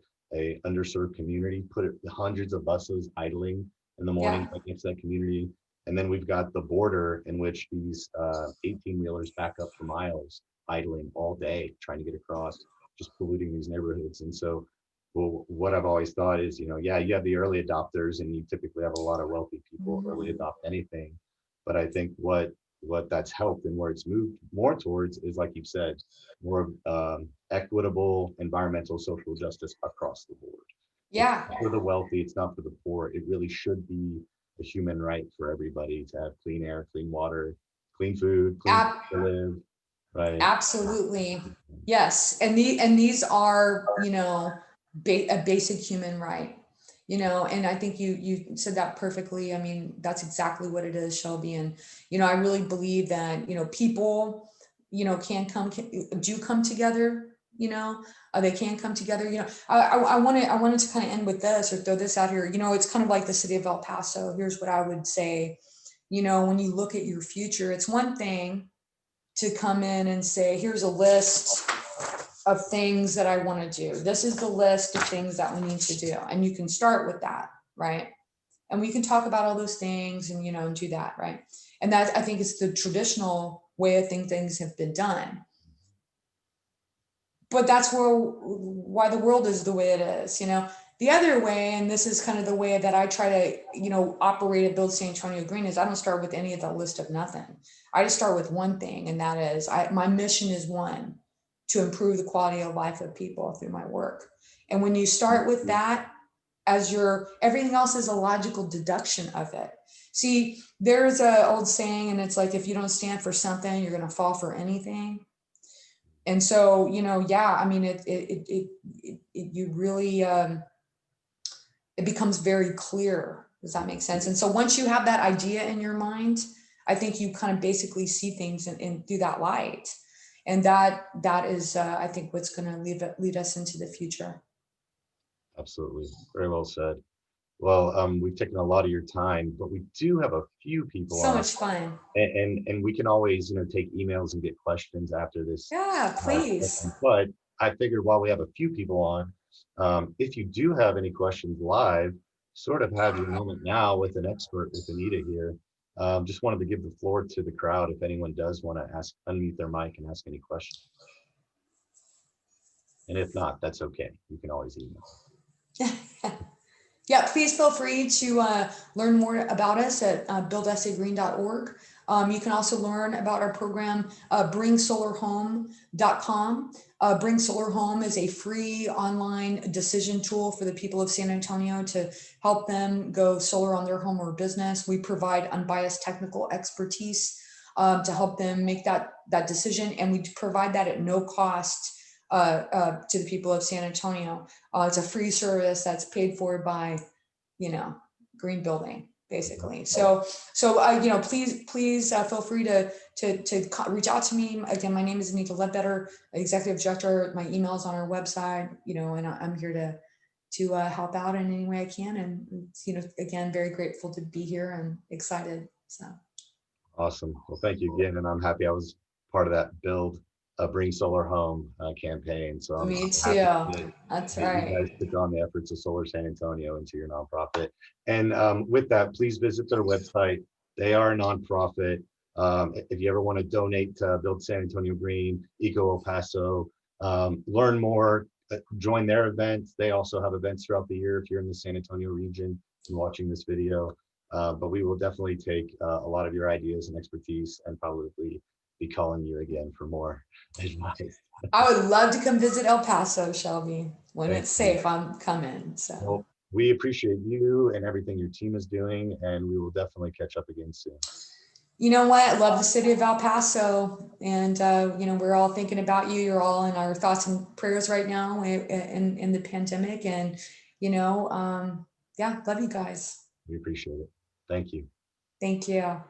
underserved community, put hundreds of buses idling in the morning right next to that community. And then we've got the border in which these 18-wheelers back up for miles, idling all day, trying to get across, just polluting these neighborhoods. And so, well, what I've always thought is, you have the early adopters, and you typically have a lot of wealthy people early adopt anything. But I think what that's helped and where it's moved more towards is, like you said, more equitable environmental social justice across the board. Yeah. It's not for the wealthy, it's not for the poor. It really should be a human right for everybody to have clean air, clean water, clean food, clean to live. Right. Absolutely. Yes. And these are, a basic human right, and I think you said that perfectly. I mean, that's exactly what it is, Shelby. And, I really believe that, people, do come together, they can come together. I wanted to kind of end with this or throw this out here. It's kind of like the city of El Paso. Here's what I would say, when you look at your future, it's one thing to come in and say, here's a list of things that I want to do. This is the list of things that we need to do. And you can start with that, right? and we can talk about all those things and, and do that, right? And that, I think, is the traditional way I think things have been done. But that's why the world is the way it is, The other way, and this is kind of the way that I try to, operate and build San Antonio Green, is I don't start with any of the list of nothing. I just start with one thing, and that is my mission is one, to improve the quality of life of people through my work. And when you start with that as everything else is a logical deduction of it. See, there's an old saying, and it's like, if you don't stand for something, you're going to fall for anything. And so, yeah, I mean, you really, it becomes very clear. Does that make sense? And so once you have that idea in your mind, I think you kind of basically see things in through that light. And that is, I think, what's going to lead us into the future. Absolutely. Very well said. Well, we've taken a lot of your time, but we do have a few people So on, much fun. and we can always, take emails and get questions after this. Yeah, please. But I figured while we have a few people on, if you do have any questions live, sort of have your moment now with an expert, with Anita here. Just wanted to give the floor to the crowd if anyone does want to unmute their mic and ask any questions. And if not, that's okay. You can always email. Yeah, please feel free to learn more about us at buildsagreen.org. You can also learn about our program, bringsolarhome.com. Bring Solar Home is a free online decision tool for the people of San Antonio to help them go solar on their home or business. We provide unbiased technical expertise to help them make that decision, and we provide that at no cost to the people of San Antonio. It's a free service that's paid for by, Green Building, basically. So please feel free to reach out to me. Again, my name is Anita Ledbetter, Executive Director. My email's on our website, and I'm here to help out in any way I can. And, again, very grateful to be here and excited. So. Awesome. Well, thank you again. And I'm happy I was part of that Bring Solar Home campaign. So I'm Me happy too. That's right. You guys took on the efforts of Solar San Antonio into your nonprofit. And with that, please visit their website. They are a nonprofit. If you ever want to donate to Build San Antonio Green, Eco El Paso, learn more, join their events. They also have events throughout the year if you're in the San Antonio region and watching this video. But we will definitely take a lot of your ideas and expertise and probably be calling you again for more advice. I would love to come visit El Paso, Shelby. When it's safe, I'm coming. So. Well, we appreciate you and everything your team is doing, and we will definitely catch up again soon. You know what? I love the city of El Paso, and we're all thinking about you. You're all in our thoughts and prayers right now in the pandemic, and yeah, love you guys. We appreciate it. Thank you. Thank you.